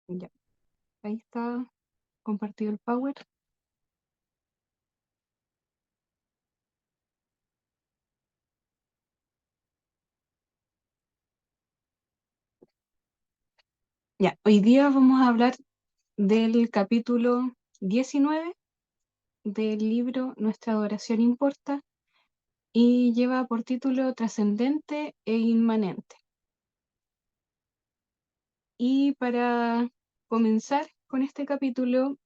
Ya, ahí está compartido el Power. Ya, hoy día vamos a hablar del capítulo 19 del libro Nuestra adoración importa y lleva por título Trascendente e Inmanente. Y para comenzar con este capítulo,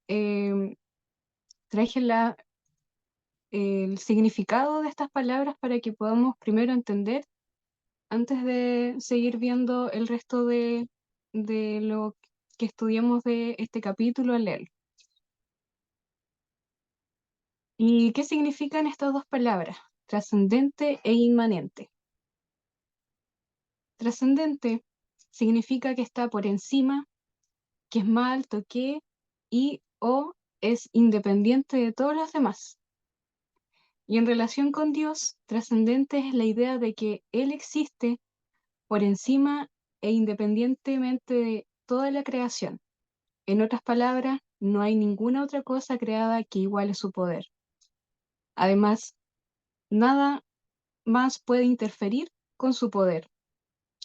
traje el significado de estas palabras para que podamos primero entender, antes de seguir viendo el resto de lo que estudiamos de este capítulo al leerlo. ¿Y qué significan estas dos palabras? Trascendente e inmanente. Trascendente significa que está por encima, que es más alto que y o es independiente de todos los demás. Y en relación con Dios, trascendente es la idea de que Él existe por encima e independientemente de toda la creación. En otras palabras, no hay ninguna otra cosa creada que iguale su poder. Además, nada más puede interferir con su poder.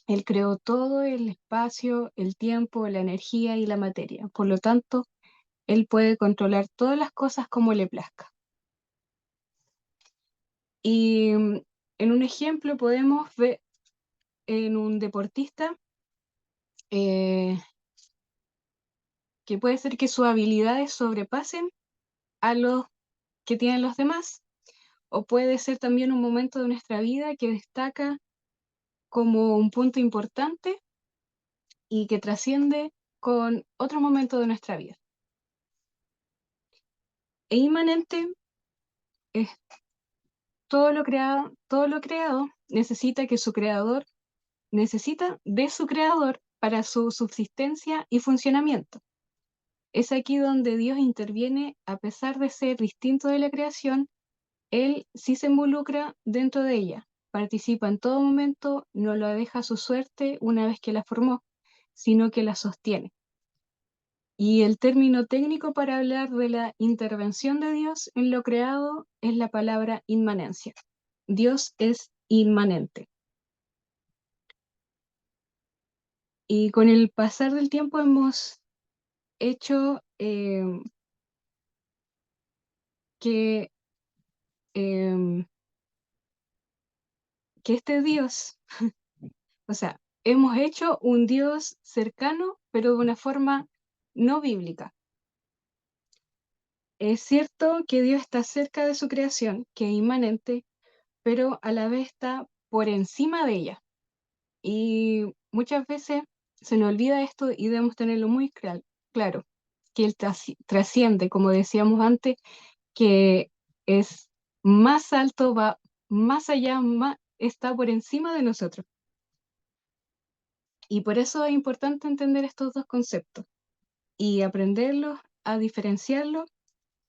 Él creó todo el espacio, el tiempo, la energía y la materia. Por lo tanto, Él puede controlar todas las cosas como le plazca. Y en un ejemplo podemos ver en un deportista eh, que puede ser que sus habilidades sobrepasen a los que tienen los demás, o puede ser también un momento de nuestra vida que destaca como un punto importante y que trasciende con otro momento de nuestra vida. E inmanente es todo lo creado necesita que su creador necesita de su creador para su subsistencia y funcionamiento. Es aquí donde Dios interviene, a pesar de ser distinto de la creación, Él sí se involucra dentro de ella, participa en todo momento, no la deja a su suerte una vez que la formó, sino que la sostiene. Y el término técnico para hablar de la intervención de Dios en lo creado es la palabra inmanencia. Dios es inmanente. Y con el pasar del tiempo hemos hecho que, eh, que este Dios, o sea, hemos hecho un Dios cercano, pero de una forma no bíblica. Es cierto que Dios está cerca de su creación, que es inmanente, pero a la vez está por encima de ella. Y muchas veces se nos olvida esto y debemos tenerlo muy claro, que Él trasciende, como decíamos antes, que es más alto, va más allá, está por encima de nosotros. Y por eso es importante entender estos dos conceptos y aprenderlos a diferenciarlos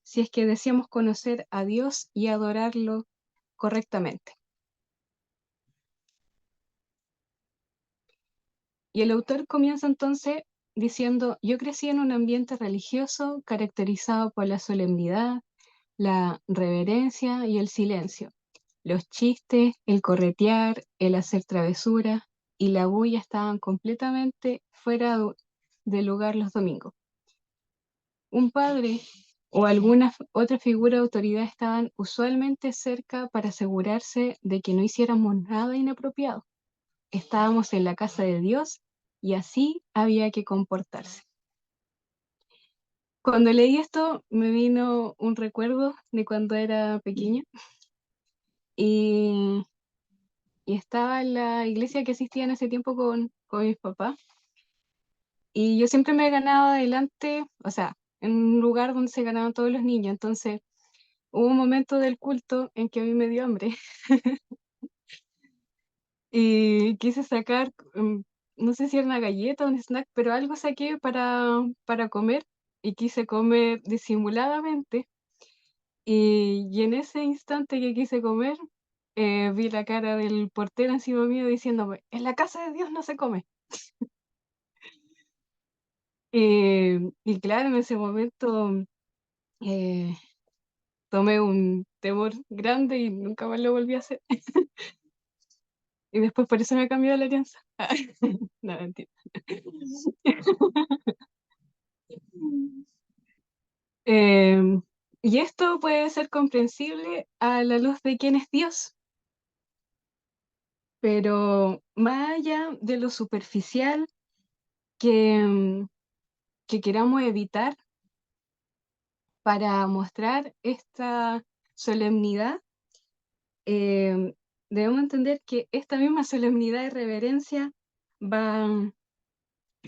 si es que deseamos conocer a Dios y adorarlo correctamente. Y el autor comienza entonces diciendo, yo crecí en un ambiente religioso caracterizado por la solemnidad, la reverencia y el silencio. Los chistes, el corretear, el hacer travesuras y la bulla estaban completamente fuera de lugar los domingos. Un padre o alguna otra figura de autoridad estaban usualmente cerca para asegurarse de que no hiciéramos nada inapropiado. Estábamos en la casa de Dios y así había que comportarse. Cuando leí esto me vino un recuerdo de cuando era pequeña y, y estaba en la iglesia que asistía en ese tiempo con mis papás y yo siempre me ganaba adelante, o sea, en un lugar donde se ganaban todos los niños. Entonces, hubo un momento del culto en que a mí me dio hambre y quise sacar, no sé si era una galleta o un snack, pero algo saqué para comer y quise comer disimuladamente. Y en ese instante que quise comer, vi la cara del portero encima mío diciéndome, en la casa de Dios no se come. Y claro, en ese momento eh, tomé un temor grande y nunca más lo volví a hacer. Y después por eso me cambió la alianza. No, mentira. Em, y esto puede ser comprensible a la luz de quién es Dios, pero más allá de lo superficial que, que queramos evitar para mostrar esta solemnidad, debemos entender que esta misma solemnidad y reverencia va,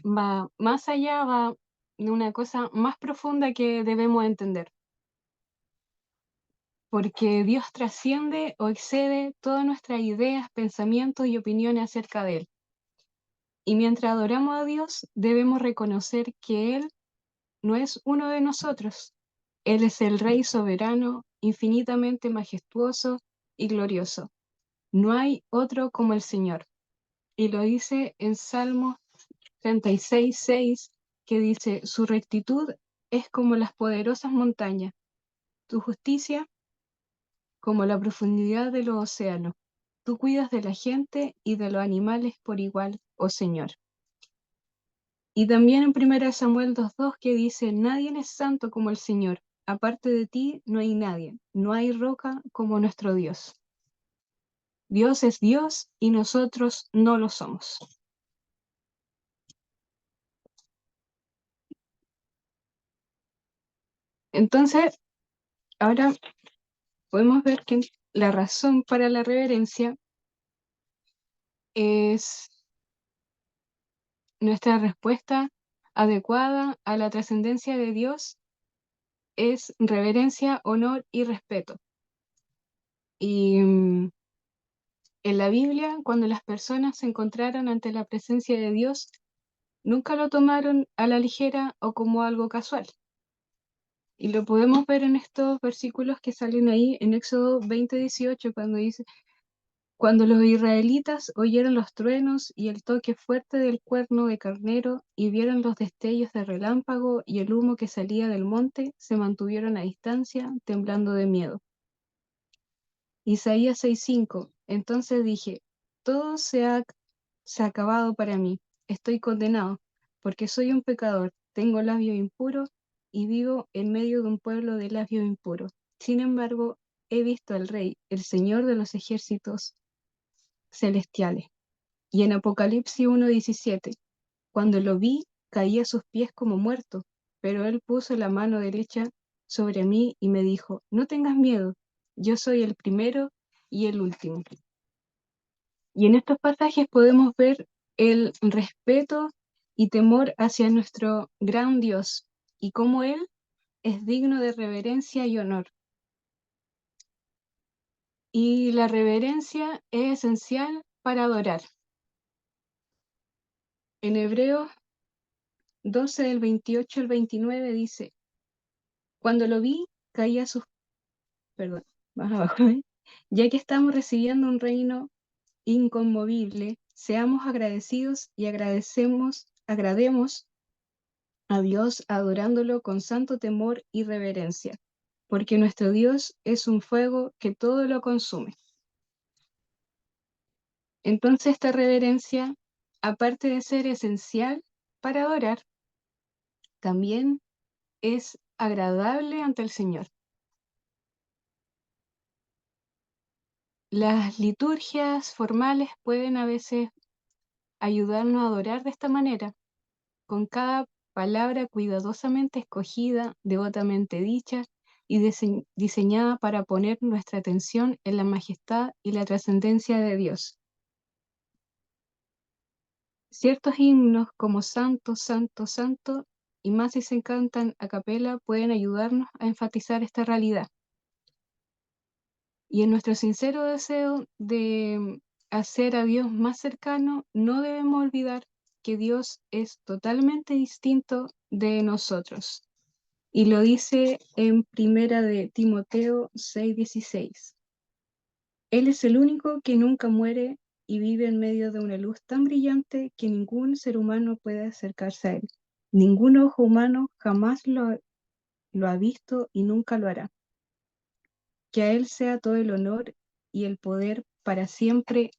va más allá, va de una cosa más profunda que debemos entender, porque Dios trasciende o excede todas nuestras ideas, pensamientos y opiniones acerca de Él. Y mientras adoramos a Dios, debemos reconocer que Él no es uno de nosotros. Él es el Rey soberano, infinitamente majestuoso y glorioso. No hay otro como el Señor. Y lo dice en Salmo 36:6, que dice, su rectitud es como las poderosas montañas, tu justicia como la profundidad de los océanos. Tú cuidas de la gente y de los animales por igual, oh Señor. Y también en 1 Samuel 2:2 que dice, nadie es santo como el Señor. Aparte de ti no hay nadie, no hay roca como nuestro Dios. Dios es Dios y nosotros no lo somos. Entonces, ahora podemos ver que la razón para la reverencia es nuestra respuesta adecuada a la trascendencia de Dios, es reverencia, honor y respeto. Y en la Biblia, cuando las personas se encontraron ante la presencia de Dios, nunca lo tomaron a la ligera o como algo casual. Y lo podemos ver en estos versículos que salen ahí en Éxodo 20:18, cuando dice, cuando los israelitas oyeron los truenos y el toque fuerte del cuerno de carnero y vieron los destellos de relámpago y el humo que salía del monte, se mantuvieron a distancia, temblando de miedo. Isaías 6:5. Entonces dije, todo se ha acabado para mí, estoy condenado, porque soy un pecador, tengo labio impuro y vivo en medio de un pueblo de labio impuro. Sin embargo, he visto al Rey, el Señor de los ejércitos celestiales. Y en Apocalipsis 1:17, cuando lo vi, caí a sus pies como muerto, pero él puso la mano derecha sobre mí y me dijo, no tengas miedo, yo soy el primero y el último. Y en estos pasajes podemos ver el respeto y temor hacia nuestro gran Dios y cómo Él es digno de reverencia y honor. Y la reverencia es esencial para adorar. En Hebreos 12 del 28 al 29 dice, cuando lo vi, caí a sus, perdón, más abajo, ya que estamos recibiendo un reino inconmovible, seamos agradecidos y agrademos a Dios adorándolo con santo temor y reverencia, porque nuestro Dios es un fuego que todo lo consume. Entonces esta reverencia, aparte de ser esencial para adorar, también es agradable ante el Señor. Las liturgias formales pueden a veces ayudarnos a adorar de esta manera, con cada palabra cuidadosamente escogida, devotamente dicha y diseñada para poner nuestra atención en la majestad y la trascendencia de Dios. Ciertos himnos como Santo, Santo, Santo y más si se cantan a capela, pueden ayudarnos a enfatizar esta realidad. Y en nuestro sincero deseo de hacer a Dios más cercano, no debemos olvidar que Dios es totalmente distinto de nosotros. Y lo dice en Primera de Timoteo 6:16. Él es el único que nunca muere y vive en medio de una luz tan brillante que ningún ser humano puede acercarse a él. Ningún ojo humano jamás lo ha visto y nunca lo hará. Que a él sea todo el honor y el poder para siempre.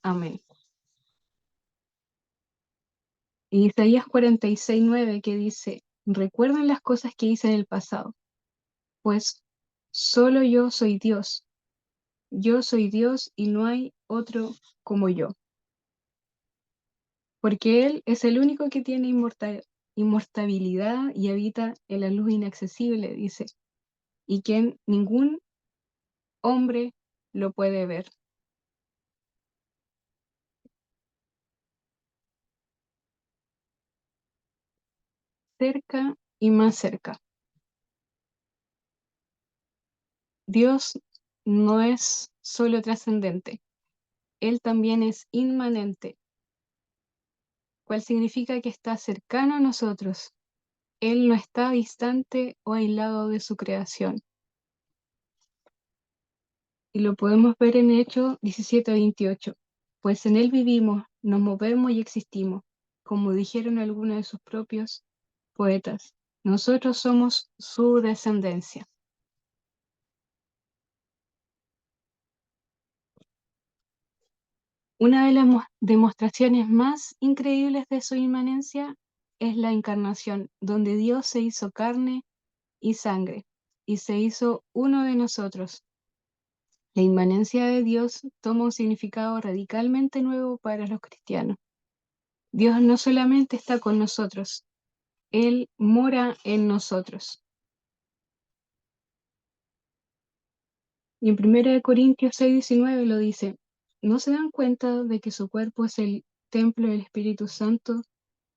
Amén. Y Isaías 46:9 que dice, recuerden las cosas que hice en el pasado, pues solo yo soy Dios y no hay otro como yo, porque Él es el único que tiene inmortabilidad y habita en la luz inaccesible, dice, y que ningún hombre lo puede ver. Cerca y más cerca. Dios no es solo trascendente, Él también es inmanente, cual significa que está cercano a nosotros. Él no está distante o aislado de su creación. Y lo podemos ver en Hechos 17:28. Pues en Él vivimos, nos movemos y existimos, como dijeron algunos de sus propios poetas. Nosotros somos su descendencia. Una de las demostraciones más increíbles de su inmanencia es la encarnación, donde Dios se hizo carne y sangre y se hizo uno de nosotros. La inmanencia de Dios toma un significado radicalmente nuevo para los cristianos. Dios no solamente está con nosotros, Él mora en nosotros. Y en 1 Corintios 6:19 lo dice, ¿no se dan cuenta de que su cuerpo es el templo del Espíritu Santo,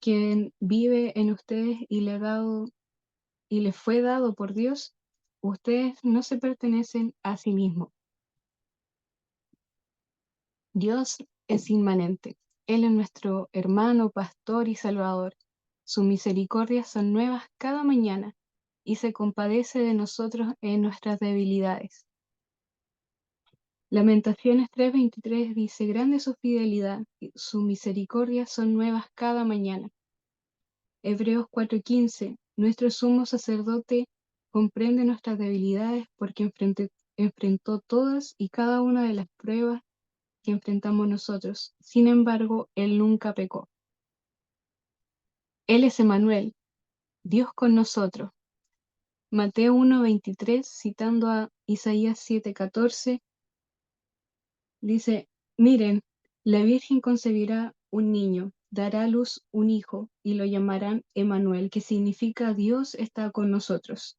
quien vive en ustedes y les fue dado por Dios? Ustedes no se pertenecen a sí mismos. Dios es inmanente. Él es nuestro hermano, pastor y salvador. Sus misericordias son nuevas cada mañana y se compadece de nosotros en nuestras debilidades. Lamentaciones 3:23 dice, grande es su fidelidad, y sus misericordias son nuevas cada mañana. Hebreos 4:15, nuestro sumo sacerdote comprende nuestras debilidades porque enfrentó todas y cada una de las pruebas que enfrentamos nosotros. Sin embargo, Él nunca pecó. Él es Emmanuel, Dios con nosotros. Mateo 1:23, citando a Isaías 7:14, dice, miren, la Virgen concebirá un niño, dará a luz un hijo y lo llamarán Emmanuel, que significa Dios está con nosotros.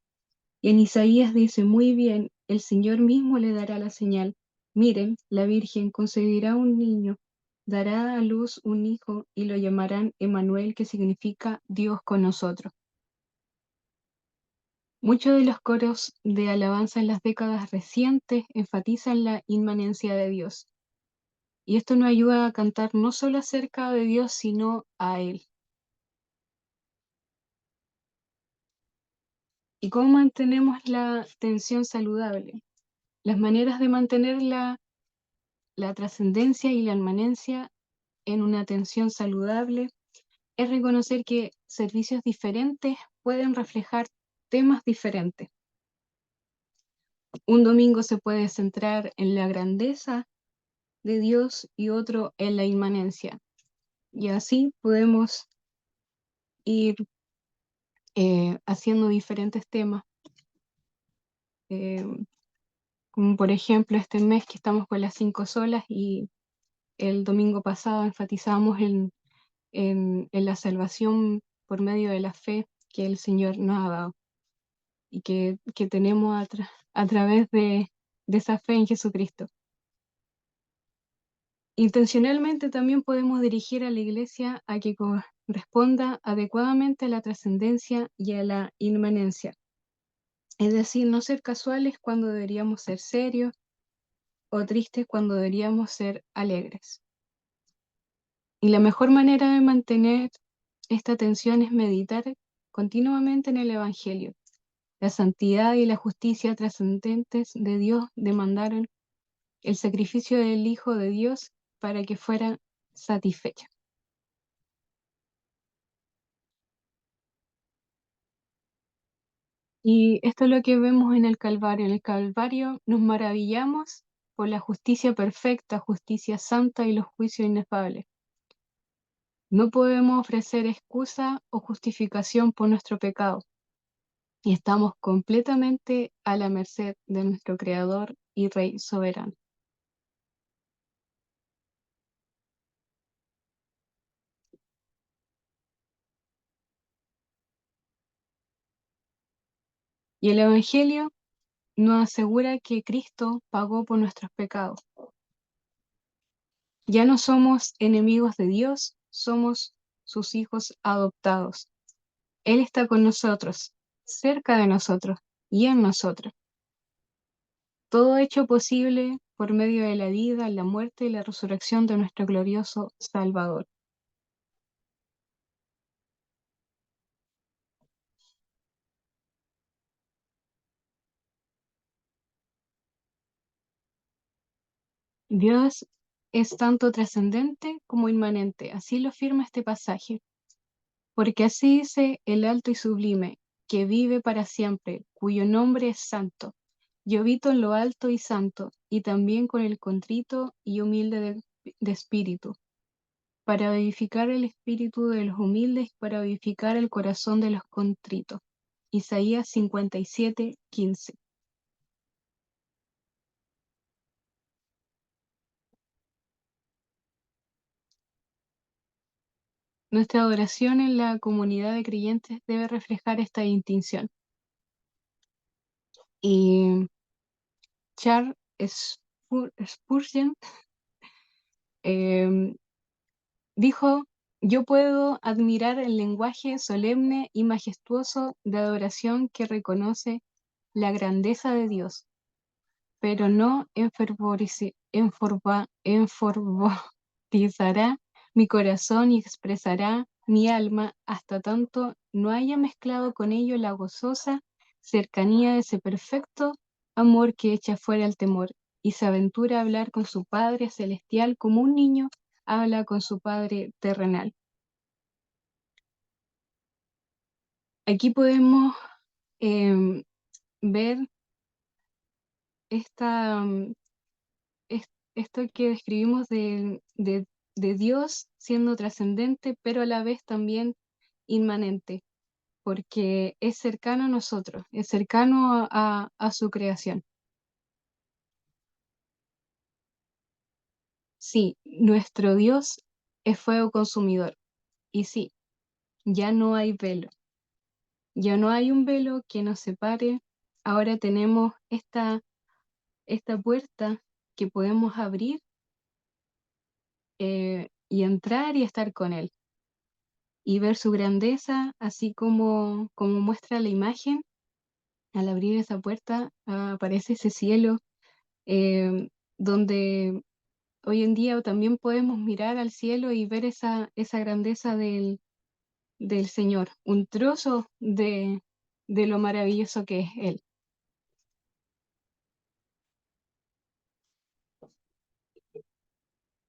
Y en Isaías dice, muy bien, el Señor mismo le dará la señal. Miren, la Virgen concebirá un niño, dará a luz un hijo y lo llamarán Emmanuel, que significa Dios con nosotros. Muchos de los coros de alabanza en las décadas recientes enfatizan la inmanencia de Dios. Y esto nos ayuda a cantar no solo acerca de Dios, sino a Él. ¿Y cómo mantenemos la tensión saludable? Las maneras de mantener la trascendencia y la inmanencia en una tensión saludable es reconocer que servicios diferentes pueden reflejar temas diferentes. Un domingo se puede centrar en la grandeza de Dios y otro en la inmanencia. Y así podemos ir haciendo diferentes temas. Eh, Como por ejemplo este mes que estamos con las 5 solas y el domingo pasado enfatizamos en la salvación por medio de la fe que el Señor nos ha dado y que tenemos a través de esa fe en Jesucristo. Intencionalmente también podemos dirigir a la iglesia a que responda adecuadamente a la trascendencia y a la inmanencia. Es decir, no ser casuales cuando deberíamos ser serios o tristes cuando deberíamos ser alegres. Y la mejor manera de mantener esta atención es meditar continuamente en el Evangelio. La santidad y la justicia trascendentes de Dios demandaron el sacrificio del Hijo de Dios para que fuera satisfecha. Y esto es lo que vemos en el Calvario. En el Calvario nos maravillamos por la justicia perfecta, justicia santa y los juicios inefables. No podemos ofrecer excusa o justificación por nuestro pecado y estamos completamente a la merced de nuestro Creador y Rey soberano. Y el Evangelio nos asegura que Cristo pagó por nuestros pecados. Ya no somos enemigos de Dios, somos sus hijos adoptados. Él está con nosotros, cerca de nosotros y en nosotros. Todo hecho posible por medio de la vida, la muerte y la resurrección de nuestro glorioso Salvador. Dios es tanto trascendente como inmanente, así lo afirma este pasaje. Porque así dice el alto y sublime, que vive para siempre, cuyo nombre es santo. Yo habito en lo alto y santo, y también con el contrito y humilde de espíritu, para vivificar el espíritu de los humildes y para vivificar el corazón de los contritos. Isaías 57:15. Nuestra adoración en la comunidad de creyentes debe reflejar esta distinción. Y Charles Spurgeon em, dijo: yo puedo admirar el lenguaje solemne y majestuoso de adoración que reconoce la grandeza de Dios, pero no enforbotizará mi corazón y expresará mi alma hasta tanto no haya mezclado con ello la gozosa cercanía de ese perfecto amor que echa fuera el temor y se aventura a hablar con su Padre celestial como un niño habla con su Padre terrenal. Aquí podemos ver esta, esto que describimos de Dios siendo trascendente, pero a la vez también inmanente, porque es cercano a nosotros, es cercano a su creación. Sí, nuestro Dios es fuego consumidor. Y sí, ya no hay velo, ya no hay un velo que nos separe. Ahora tenemos esta puerta que podemos abrir y entrar y estar con Él y ver su grandeza, así como muestra la imagen. Al abrir esa puerta aparece ese cielo eh, donde hoy en día también podemos mirar al cielo y ver esa grandeza del Señor, un trozo de lo maravilloso que es Él.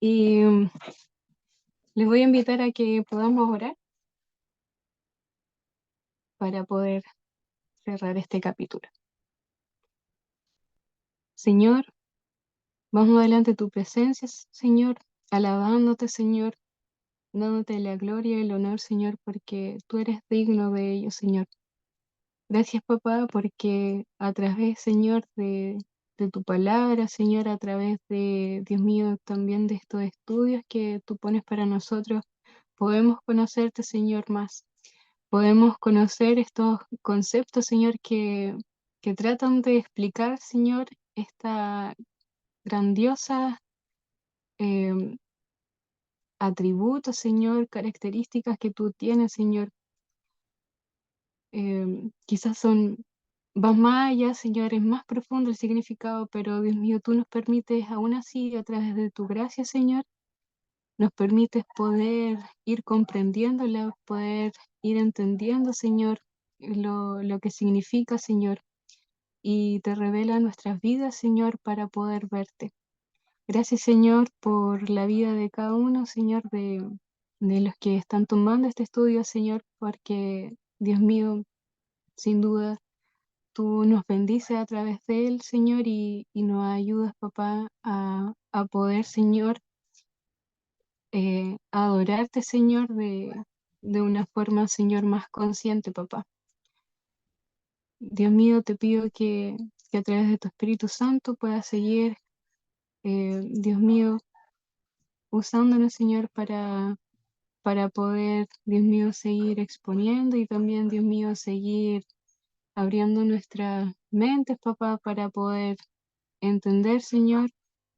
Y les voy a invitar a que podamos orar para poder cerrar este capítulo. Señor, vamos delante de tu presencia, Señor, alabándote, Señor, dándote la gloria y el honor, Señor, porque tú eres digno de ello, Señor. Gracias, papá, porque a través, Señor, de tu palabra, Señor, a través de, Dios mío, también de estos estudios que tú pones para nosotros, podemos conocerte, Señor, más. Podemos conocer estos conceptos, Señor, que tratan de explicar, Señor, esta grandiosa atributos, Señor, características que tú tienes, Señor. Quizás vas más allá, Señor, es más profundo el significado, pero Dios mío, tú nos permites aún así, a través de tu gracia, Señor, nos permites poder ir comprendiéndola, poder ir entendiendo, Señor, lo que significa, Señor, y te revela nuestras vidas, Señor, para poder verte. Gracias, Señor, por la vida de cada uno, Señor, de los que están tomando este estudio, Señor, porque, Dios mío, sin duda, tú nos bendices a través de él, Señor, y nos ayudas, papá, a poder, Señor, adorarte, Señor, de una forma, Señor, más consciente, papá. Dios mío, te pido que a través de tu Espíritu Santo puedas seguir, Dios mío, usándonos, Señor, para poder, Dios mío, seguir exponiendo y también, Dios mío, seguir abriendo nuestras mentes, papá, para poder entender, Señor,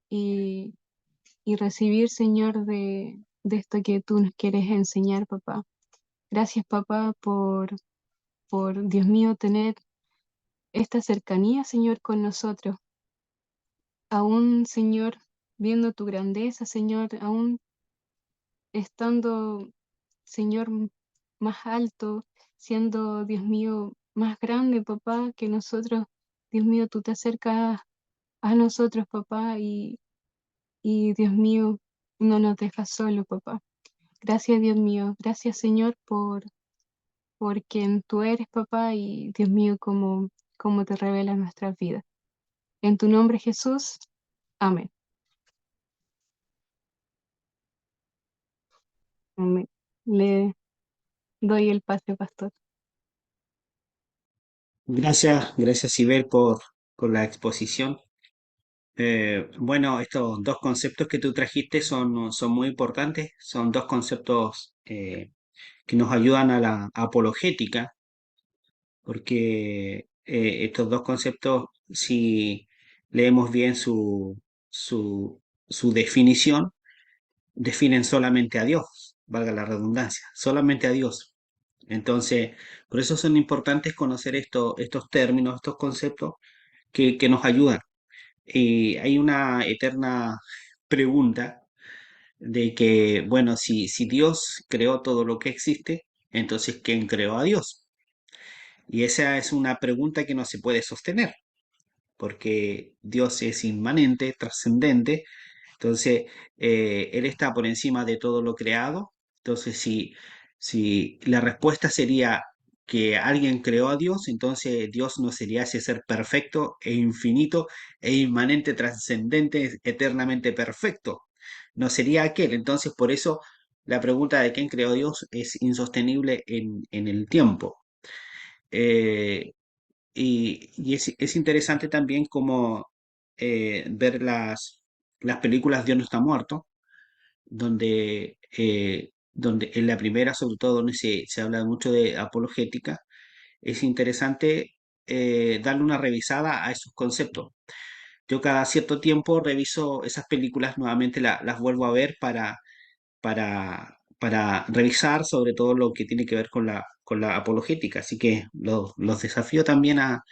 y, y recibir, Señor, de esto que tú nos quieres enseñar, papá. Gracias, papá, por, Dios mío, tener esta cercanía, Señor, con nosotros. Aún, Señor, viendo tu grandeza, Señor, aún estando, Señor, más alto, siendo, Dios mío, más grande, papá, que nosotros, Dios mío, tú te acercas a nosotros, papá, y Dios mío, no nos dejas solo, papá. Gracias, Dios mío. Gracias, Señor, por quien tú eres, papá, y Dios mío, como te revelas nuestras vidas. En tu nombre, Jesús. Amén. Amén. Le doy el pase, pastor. Gracias, Sibel, por la exposición. Bueno, estos dos conceptos que tú trajiste son muy importantes, son dos conceptos que nos ayudan a la apologética, porque estos dos conceptos, si leemos bien su definición, definen solamente a Dios, valga la redundancia, solamente a Dios. Entonces, por eso son importantes conocer estos términos, estos conceptos que nos ayudan. Hay una eterna pregunta de que, bueno, si Dios creó todo lo que existe, entonces ¿quién creó a Dios? Y esa es una pregunta que no se puede sostener, porque Dios es inmanente, trascendente, entonces Él está por encima de todo lo creado. Entonces, si la respuesta sería que alguien creó a Dios, entonces Dios no sería ese ser perfecto e infinito e inmanente, trascendente, eternamente perfecto. No sería aquel. Entonces, por eso la pregunta de quién creó a Dios es insostenible en el tiempo. Eh, y es interesante también como ver las películas Dios no está muerto, donde en la primera, sobre todo, donde se habla mucho de apologética, es interesante darle una revisada a esos conceptos. Yo cada cierto tiempo reviso esas películas, nuevamente las vuelvo a ver para revisar sobre todo lo que tiene que ver con la apologética. Así que los desafío también a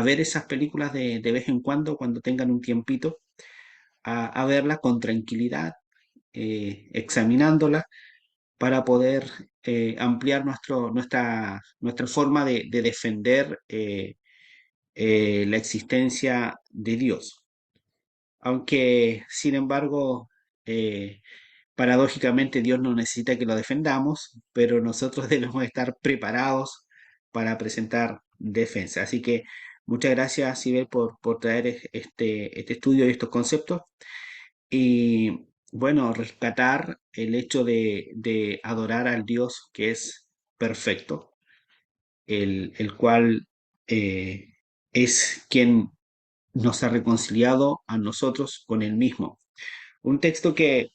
ver esas películas de vez en cuando tengan un tiempito, a verlas con tranquilidad, examinándolas para poder ampliar nuestra forma de defender la existencia de Dios. Aunque, sin embargo, eh, paradójicamente Dios no necesita que lo defendamos, pero nosotros debemos estar preparados para presentar defensa. Así que muchas gracias, Sibel, por traer este estudio y estos conceptos. Y bueno, rescatar el hecho de adorar al Dios que es perfecto, el cual eh, es quien nos ha reconciliado a nosotros con Él mismo. Un texto que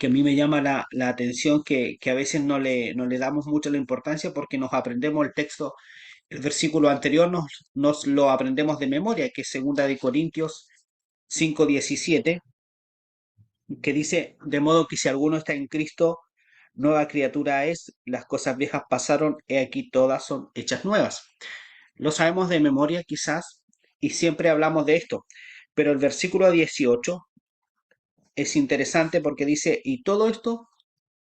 a mí me llama la atención, que a veces no le damos mucho la importancia porque nos aprendemos el texto, el versículo anterior nos lo aprendemos de memoria, que es 2 de Corintios 5:17, que dice, de modo que si alguno está en Cristo, nueva criatura es, las cosas viejas pasaron, he aquí todas son hechas nuevas. Lo sabemos de memoria quizás y siempre hablamos de esto, pero el versículo 18 es interesante porque dice, y todo esto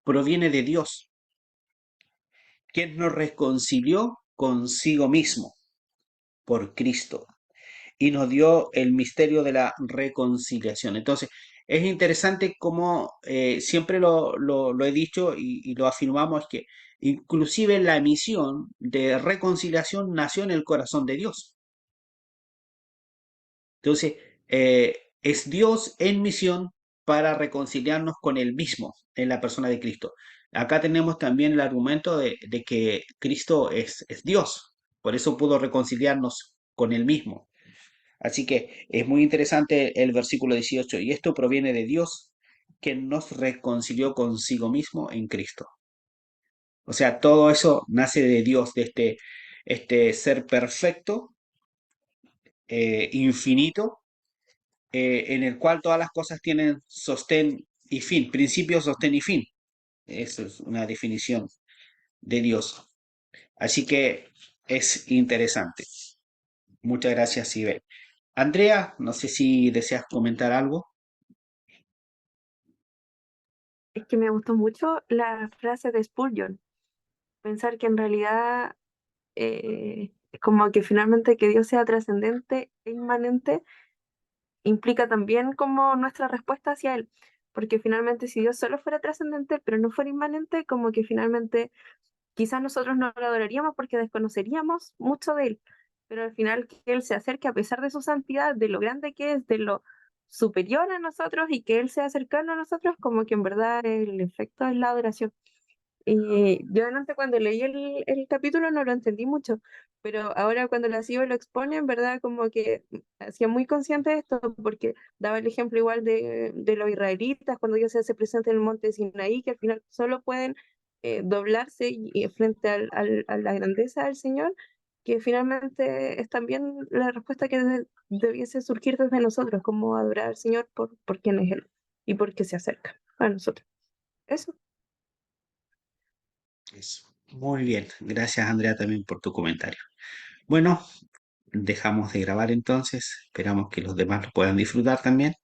proviene de Dios, quien nos reconcilió consigo mismo por Cristo y nos dio el misterio de la reconciliación. Entonces, es interesante como siempre lo he dicho y lo afirmamos, es que inclusive la misión de reconciliación nació en el corazón de Dios. Entonces, es Dios en misión para reconciliarnos con Él mismo en la persona de Cristo. Acá tenemos también el argumento de que Cristo es Dios, por eso pudo reconciliarnos con Él mismo. Así que es muy interesante el versículo 18, y esto proviene de Dios, que nos reconcilió consigo mismo en Cristo. O sea, todo eso nace de Dios, de este ser perfecto, infinito, en el cual todas las cosas tienen sostén y fin, principio, sostén y fin. Esa es una definición de Dios. Así que es interesante. Muchas gracias, Sibel. Andrea, no sé si deseas comentar algo. Es que me gustó mucho la frase de Spurgeon, pensar que en realidad como que finalmente que Dios sea trascendente e inmanente implica también como nuestra respuesta hacia Él, porque finalmente si Dios solo fuera trascendente pero no fuera inmanente, como que finalmente quizás nosotros no lo adoraríamos porque desconoceríamos mucho de Él, pero al final que Él se acerque a pesar de su santidad, de lo grande que es, de lo superior a nosotros y que Él sea cercano a nosotros, como que en verdad el efecto es la adoración. Y yo antes cuando leí el capítulo no lo entendí mucho, pero ahora cuando la sigo lo expone, en verdad como que hacía muy consciente de esto, porque daba el ejemplo igual de los israelitas, cuando Dios se hace presente en el monte Sinaí, que al final solo pueden doblarse y frente a la grandeza del Señor, que finalmente es también la respuesta que debiese surgir desde nosotros, como adorar al Señor por quien es Él y porque se acerca a nosotros. Eso. Eso. Muy bien. Gracias, Andrea, también por tu comentario. Bueno, dejamos de grabar entonces. Esperamos que los demás lo puedan disfrutar también.